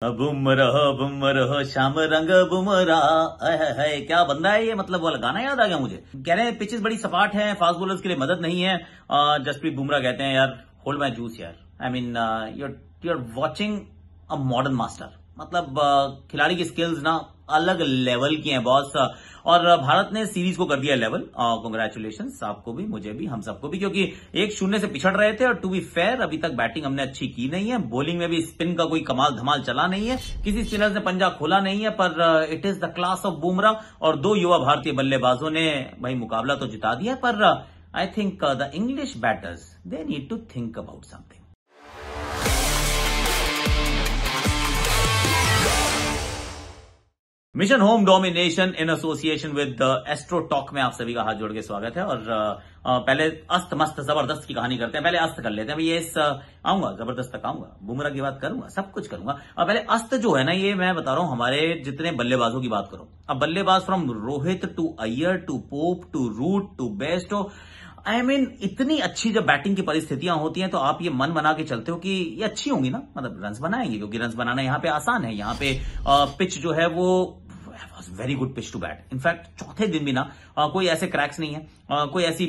बुमरह शाम रंग बुमराह है क्या बंदा है ये। मतलब वो गाना याद आ गया मुझे। कह रहे हैं पिचेस बड़ी सपाट है, फास्ट बॉलर्स के लिए मदद नहीं है। जसप्रीत बुमराह कहते हैं यार होल्ड माय जूस यार। I mean you're watching a modern master. मतलब खिलाड़ी की स्किल्स ना अलग लेवल की हैं बॉस। और भारत ने सीरीज को कर दिया लेवल। कांग्रेचुलेशंस आपको भी, मुझे भी, हम सबको भी, क्योंकि 1-0 से पिछड़ रहे थे। और टू बी फेयर अभी तक बैटिंग हमने अच्छी की नहीं है। बॉलिंग में भी स्पिन का कोई कमाल धमाल चला नहीं है, किसी स्पिनर ने पंजा खोला नहीं है। पर it is the class of Bumrah और दो युवा भारतीय बल्लेबाजों ने भाई मुकाबला तो जिता दिया। पर I think the English batters they need to think about something. Mission home domination in association with Astrotalk में आप सभी का हाथ जोड़ के स्वागत है। और पहले अस्त मस्त जबरदस्त की कहानी करते हैं। पहले अस्त कर लेते हैं। ये आऊंगा जबरदस्त तक आऊंगा, बुमराह की बात करूंगा, सब कुछ करूंगा। पहले अस्त जो है ना, ये मैं बता रहा हूं हमारे जितने बल्लेबाजों की बात करो। अब बल्लेबाज from Rohit to Iyer to Pope to Root to Bairstow, I mean इतनी अच्छी जब बैटिंग की परिस्थितियां होती हैं तो आप ये मन बना के चलते हो कि ये अच्छी होंगी ना, मतलब रन्स बनाएंगे, क्योंकि रन्स बनाना यहाँ पे आसान है। यहाँ पे पिच जो है वो very good pitch to bat. In fact चौथे दिन भी ना कोई ऐसे क्रैक्स नहीं है, कोई ऐसी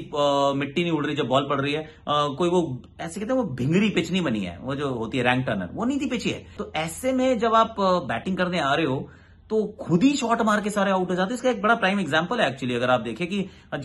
मिट्टी नहीं उड़ रही जब बॉल पड़ रही है, कोई वो ऐसे कहते हैं वो भिंगरी पिच नहीं बनी है, वो जो होती है रैंक टर्नर, वो नहीं थी पिच है। तो ऐसे में जब आप बैटिंग करने आ रहे हो तो खुद ही शॉट मार के सारे आउट हो जाते हैं। इसका एक बड़ा प्राइम एग्जांपल है एक्चुअली। अगर आप देखें कि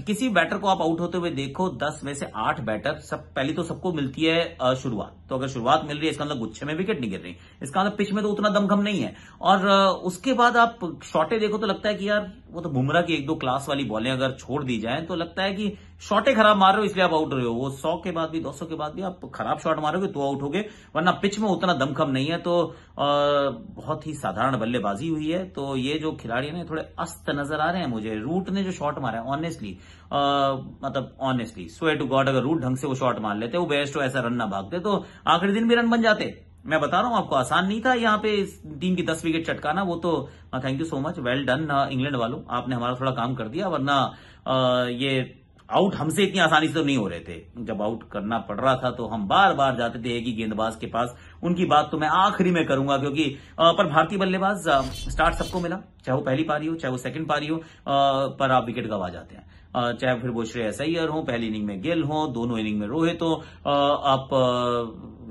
किसी बैटर को आप आउट होते हुए देखो, 10 में से 8 बैटर सब पहली तो सबको मिलती है शुरुआत। तो अगर शुरुआत मिल रही है इसका मतलब गुच्छे में विकेट नहीं गिर रही, इसका मतलब पिच में तो उतना दमखम नहीं है। और उसके बाद आप शॉटे देखो तो लगता है कि यार वो तो बुमराह की 1-2 क्लास वाली बॉलें अगर छोड़ दी जाए तो लगता है कि शॉटे खराब मार रहे हो इसलिए आप आउट रहे हो। वो 100 के बाद भी 200 के बाद भी आप खराब शॉट मारोगे तो आउट होगे, वरना पिच में उतना दमखम नहीं है। तो बहुत ही साधारण बल्लेबाजी हुई है। तो ये जो खिलाड़ी ने थोड़े अस्त नजर आ रहे हैं मुझे। रूट ने जो शॉट मारा है ऑनेस्टली, मतलब ऑनेस्टली स्वेयर टू गॉड, अगर रूट ढंग से वो शॉट मार लेते, वो बेस्ट ऐसा रन ना भागते तो आखिरी दिन भी रन बन जाते। मैं बता रहा हूं आपको, आसान नहीं था यहाँ पे टीम की 10 विकेट चटकाना। वो तो thank you so much, well done England वालों, आपने हमारा थोड़ा काम कर दिया। वरना ये आउट हमसे इतनी आसानी से तो नहीं हो रहे थे। जब आउट करना पड़ रहा था तो हम बार बार जाते थे एक ही गेंदबाज के पास। उनकी बात तो मैं आखिरी में करूंगा, क्योंकि पर भारतीय बल्लेबाज स्टार्ट सबको मिला, चाहे वो पहली पारी हो चाहे वो सेकंड पारी हो, पर आप विकेट गंवा जाते हैं। चाहे फिर वो श्रेयस अय्यर हो, पहली इनिंग में गिल हो, दोनों इनिंग में रोहित हो, आप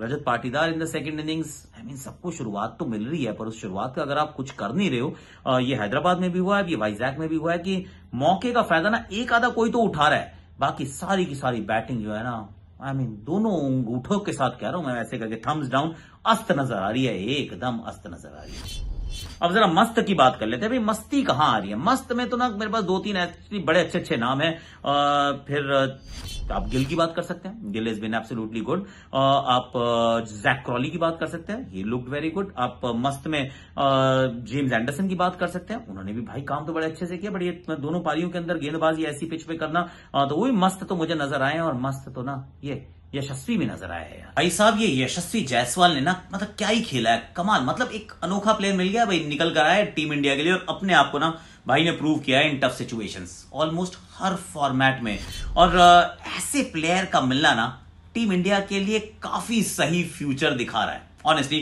Rajat Patidar in the second innings. I mean सबको शुरुआत तो मिल रही है, पर उस शुरुआत का अगर आप कुछ कर नहीं रहे हो, ये हैदराबाद में भी हुआ है, ये वाइजैक में भी हुआ है कि मौके का फायदा ना एक आधा कोई तो उठा रहा है, बाकी सारी की सारी बैटिंग जो है ना, आई मीन दोनों अंगूठों के साथ कह रहा हूं मैं ऐसे करके, थम्स डाउन, अस्त नजर आ रही है, एकदम अस्त नजर आ रही है। अब जरा मस्त की बात कर लेते हैं। भाई मस्ती कहां आ रही है? मस्त में तो ना मेरे पास 2-3 ऐसे बड़े अच्छे अच्छे नाम है। फिर आप गिल की बात कर सकते हैं, Gill is been absolutely good. आप जैक क्रॉली की बात कर सकते हैं, ही लुक्ड वेरी गुड। आप मस्त में जेम्स एंडरसन की बात कर सकते हैं, उन्होंने भी भाई काम तो बड़े अच्छे से किया। बड़ी दोनों पारियों के अंदर गेंदबाजी ऐसी पिच पे करना, तो वो भी मस्त तो मुझे नजर आए। और मस्त तो ना ये यशस्वी भी नजर आया है यार। भाई साहब ये यशस्वी जायसवाल ने ना मतलब क्या ही खेला है, कमाल। मतलब एक अनोखा प्लेयर मिल गया भाई, निकल कर आया टीम इंडिया के लिए और अपने आप को ना भाई ने प्रूव किया है इन टफ सिचुएशंस, ऑलमोस्ट हर फॉर्मेट में। और ऐसे प्लेयर का मिलना ना टीम इंडिया के लिए काफी सही फ्यूचर दिखा रहा है ऑनेस्टली।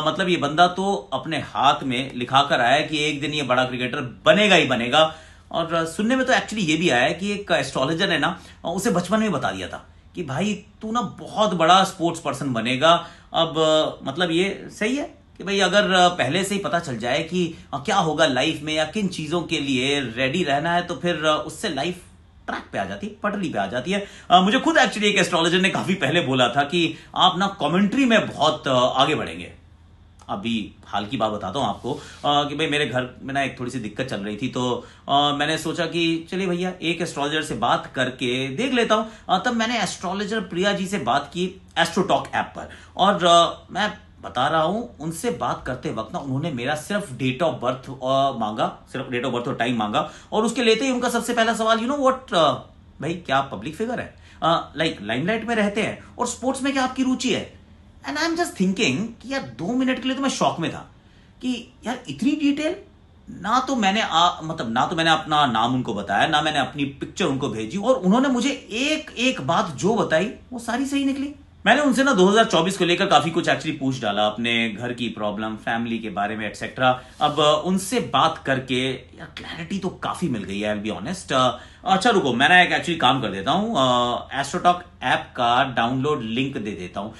मतलब ये बंदा तो अपने हाथ में लिखा कर आया कि एक दिन ये बड़ा क्रिकेटर बनेगा ही बनेगा। और सुनने में तो एक्चुअली ये भी आया है कि एक एस्ट्रोलॉजर ने ना उसे बचपन में बता दिया था कि भाई तू ना बहुत बड़ा स्पोर्ट्स पर्सन बनेगा। अब मतलब ये सही है कि भाई अगर पहले से ही पता चल जाए कि क्या होगा लाइफ में या किन चीजों के लिए रेडी रहना है, तो फिर उससे लाइफ ट्रैक पे आ जाती है, पटरी पे आ जाती है। मुझे खुद एक्चुअली एक एस्ट्रोलॉजर ने काफी पहले बोला था कि आप ना कमेंट्री में बहुत आगे बढ़ेंगे। अभी हाल की बात बताता हूं आपको कि भाई मेरे घर में ना एक थोड़ी सी दिक्कत चल रही थी, तो मैंने सोचा कि चलिए भैया एक एस्ट्रोलॉजर से बात करके देख लेता हूं। तब मैंने एस्ट्रोलॉजर प्रिया जी से बात की एस्ट्रो टॉक ऐप पर। और मैं बता रहा हूं उनसे बात करते वक्त ना उन्होंने मेरा सिर्फ डेट ऑफ बर्थ मांगा, सिर्फ डेट ऑफ बर्थ और टाइम मांगा। और उसके लेते ही उनका सबसे पहला सवाल, यू नो व्हाट, भाई क्या आप पब्लिक फिगर है, लाइक लाइमलाइट में रहते हैं और स्पोर्ट्स में क्या आपकी रुचि है? And I am just thinking कि यार 2 मिनट के लिए तो मैं शॉक में था कि यार इतनी डिटेल। ना तो मैंने ना तो मैंने अपना नाम उनको बताया, ना मैंने अपनी पिक्चर उनको भेजी, और उन्होंने मुझे एक एक बात जो बताई वो सारी सही निकली। मैंने उनसे ना 2024 को लेकर काफी कुछ एक्चुअली पूछ डाला, अपने घर की प्रॉब्लम, फैमिली के बारे में एक्सेट्रा। अब उनसे बात करके यार क्लैरिटी तो काफी मिल गई है, आई बी ऑनेस्ट। अच्छा रुको, मैंने एक एक्चुअली काम कर देता हूं, एस्ट्रोटॉक ऐप का डाउनलोड लिंक दे देता हूं,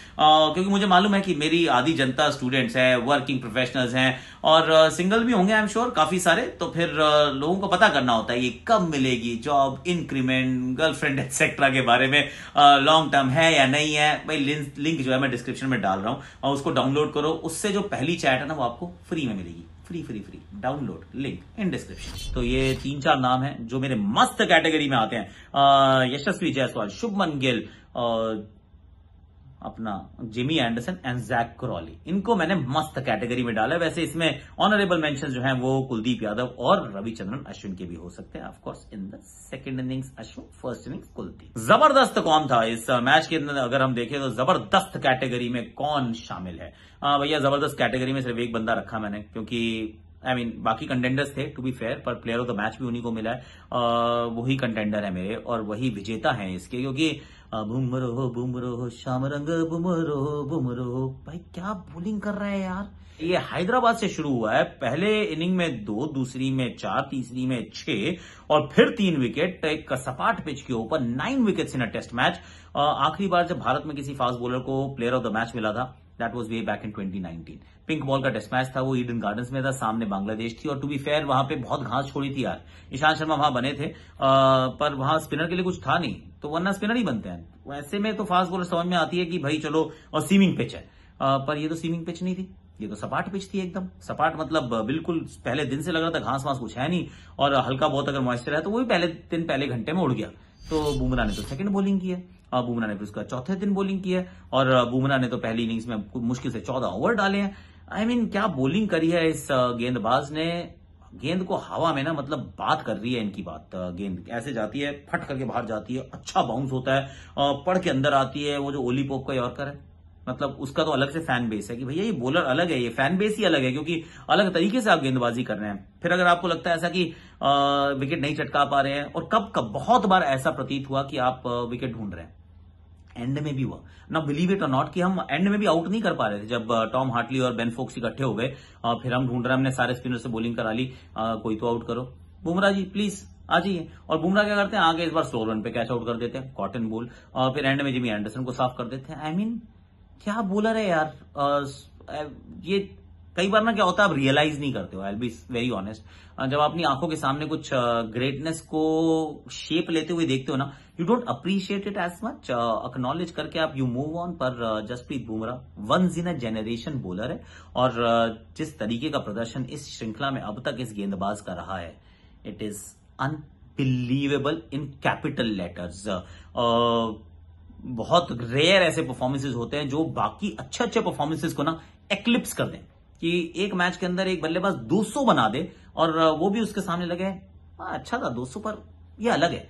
क्योंकि मुझे मालूम है कि मेरी आधी जनता स्टूडेंट्स है, वर्किंग प्रोफेशनल्स हैं और सिंगल भी होंगे आई एम श्योर काफी सारे। तो फिर लोगों को पता करना होता है ये कब मिलेगी जॉब, इंक्रीमेंट, गर्लफ्रेंड एक्सेट्रा के बारे में, लॉन्ग टर्म है या नहीं है। भाई लिंक जो है मैं डिस्क्रिप्शन में डाल रहा हूं और उसको डाउनलोड करो। उससे जो पहली चैट है ना वो आपको फ्री में मिलेगी, free download link in description. तो ये 3-4 नाम हैं जो मेरे मस्त कैटेगरी में आते हैं, यशस्वी जायसवाल, शुभमन गिल, अपना Jimmy Anderson and Jack Crawley, इनको मैंने मस्त कैटेगरी में डाला है। वैसे इसमें ऑनरेबल मेंशन जो हैं वो कुलदीप यादव और रविचंद्रन अश्विन के भी हो सकते हैं, of course in the second innings Ashwin, first innings Kuldeep. जबरदस्त कौन था इस मैच के अंदर अगर हम देखें तो जबरदस्त कैटेगरी में कौन शामिल है? भैया जबरदस्त कैटेगरी में सिर्फ एक बंदा रखा मैंने, क्योंकि बाकी कंटेंडर्स थे टू बी फेयर, पर प्लेयर ऑफ द मैच भी उन्हीं को मिला है। वही कंटेंडर है मेरे और वही विजेता हैं इसके, क्योंकि बुमरो शाम रंग बुमरो भाई क्या बोलिंग कर रहा है यार। ये हैदराबाद से शुरू हुआ है, पहले इनिंग में 2, दूसरी में 4, तीसरी में 6 और फिर 3 विकेट, एक सपाट पिच के ऊपर 9 wickets in a test match. आखिरी बार जब भारत में किसी फास्ट बॉलर को प्लेयर ऑफ द मैच मिला था that was way back in 2019। Pink ball का टेस्ट मैच था, वो ईडन गार्डन्स में था, सामने बांग्लादेश थी और टू बी फेयर वहां पे बहुत घास छोड़ी थी यार। ईशांत शर्मा वहां बने थे, पर वहां स्पिनर के लिए कुछ था नहीं, तो वरना स्पिनर ही बनते हैं। वैसे में तो फास्ट बॉलर समझ में आती है कि भाई चलो, और सीमिंग पिच है, पर ये तो सीमिंग पिच नहीं थी, ये तो सपाट पिच थी एकदम सपाट। मतलब बिल्कुल पहले दिन से लग रहा था घास वास कुछ है नहीं, और हल्का बहुत अगर मॉइस्चर है तो वो भी पहले घंटे में उड़ गया। तो बुमराह ने तो सेकंड बॉलिंग की है, बुमराह ने फिर उसका चौथे दिन बॉलिंग की है, और बुमराह ने तो पहली इनिंग्स में मुश्किल से 14 ओवर डाले हैं। क्या बॉलिंग करी है इस गेंदबाज ने। गेंद को हवा में ना, मतलब बात कर रही है इनकी बात। गेंद ऐसे जाती है, फट करके बाहर जाती है, अच्छा बाउंस होता है, पड़ के अंदर आती है। वो जो ओली पोप का यॉर्कर है, मतलब उसका तो अलग से फैन बेस है कि भैया ये बॉलर अलग है, ये फैन बेस ही अलग है, क्योंकि अलग तरीके से आप गेंदबाजी कर रहे हैं। फिर अगर आपको लगता है ऐसा कि विकेट नहीं चटका पा रहे हैं, और कब बहुत बार ऐसा प्रतीत हुआ कि आप विकेट ढूंढ रहे हैं, एंड में भी हुआ ना, बिलीव इट और नॉट, कि हम एंड में भी आउट नहीं कर पा रहे थे। जब टॉम हार्टली और बेन फोक्स इकट्ठे हो गए, फिर हम ढूंढ रहे हैं, हमने सारे स्पिनर से बॉलिंग करा ली, कोई तो आउट करो, बुमराह जी प्लीज आ जाइए। और बुमराह क्या करते हैं, आगे इस बार स्लो रन पे कैच आउट कर देते हैं, कॉटन बॉल, फिर एंड में जिमी एंडरसन को साफ कर देते हैं। क्या बॉलर है यार। ये कई बार ना क्या होता है, आप रियलाइज नहीं करते हो, I will be very honest. जब अपनी आंखों के सामने कुछ ग्रेटनेस को शेप लेते हुए देखते हो ना, you don't appreciate it as much, acknowledge करके आप यू मूव ऑन। पर Jasprit Bumrah once in a generation bowler है, और जिस तरीके का प्रदर्शन इस श्रृंखला में अब तक इस गेंदबाज का रहा है, it is unbelievable in capital letters. बहुत रेयर ऐसे परफॉर्मेंसेज होते हैं जो बाकी अच्छे परफॉर्मेंसेज को ना एक्लिप्स कर दें, कि एक मैच के अंदर एक बल्लेबाज 200 बना दे और वो भी उसके सामने लगे अच्छा था 200, पर ये अलग है।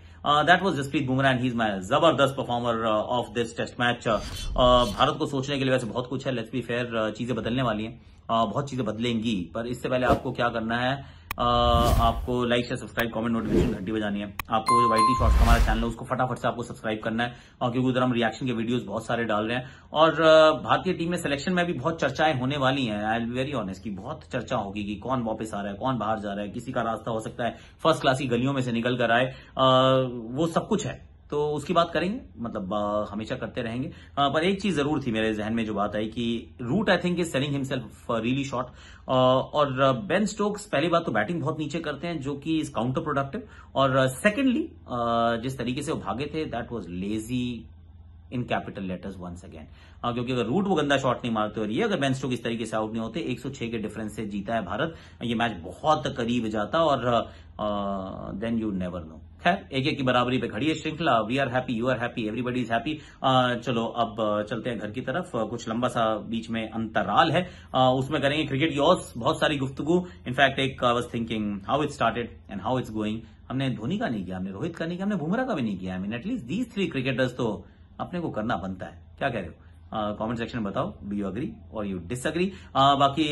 That was Jasprit Bumrah and he is my जबरदस्त performer of this test match. Bharat को सोचने के लिए वैसे बहुत कुछ है, लेट्स बी फेयर, चीजें बदलने वाली हैं, बहुत चीजें बदलेंगी, पर इससे पहले आपको क्या करना है, आपको like share subscribe comment notification घंटी बजानी है। आपको जो वाईटी शॉर्ट्स हमारा चैनल है उसको फटाफट से आपको सब्सक्राइब करना है, क्योंकि उधर हम रिएक्शन के वीडियोस बहुत सारे डाल रहे हैं। और भारतीय टीम में सिलेक्शन में भी बहुत चर्चाएं होने वाली हैं, I will be very honest, की बहुत चर्चा होगी कि कौन वापस आ रहा है, कौन बाहर जा रहा है, किसी का रास्ता हो सकता है फर्स्ट क्लास की गलियों में से निकल कर आए, वो सब कुछ है, तो उसकी बात करेंगे, मतलब हमेशा करते रहेंगे। पर एक चीज जरूर थी मेरे जहन में जो बात आई कि Root I think is selling himself really short, और बेन स्टोक्स पहली बात तो बैटिंग बहुत नीचे करते हैं जो कि इज काउंटर प्रोडक्टिव, और सेकेंडली जिस तरीके से वो भागे थे that was lazy in capital letters once again, क्योंकि अगर रूट वो गंदा शॉट नहीं मारते और ये अगर बेन स्टोक्स इस तरीके से आउट नहीं होते, 106 के डिफरेंस से जीता है भारत, ये मैच बहुत करीब जाता, और देन यू नेवर नो। खैर, एक की बराबरी पे खड़ी है श्रृंखला, we are happy, you are happy, everybody is happy. चलो अब चलते हैं घर की तरफ, कुछ लंबा सा बीच में अंतराल है, उसमें करेंगे क्रिकेट की और बहुत सारी गुफ्तगू। इनफैक्ट एक I was thinking how it started and how it's going. हमने धोनी का नहीं किया, हमने रोहित का नहीं किया, हमने बुमराह का भी नहीं किया। एटलीस्ट दीज 3 क्रिकेटर्स तो अपने को करना बनता है, क्या कह रहे हो? कमेंट सेक्शन में बताओ, डू यू अग्री और यू डिसअग्री। बाकी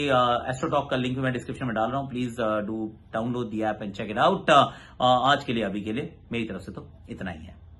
एस्ट्रोटॉक का लिंक मैं डिस्क्रिप्शन में डाल रहा हूं, please do download the app and check it out. आज के लिए, अभी के लिए मेरी तरफ से तो इतना ही है।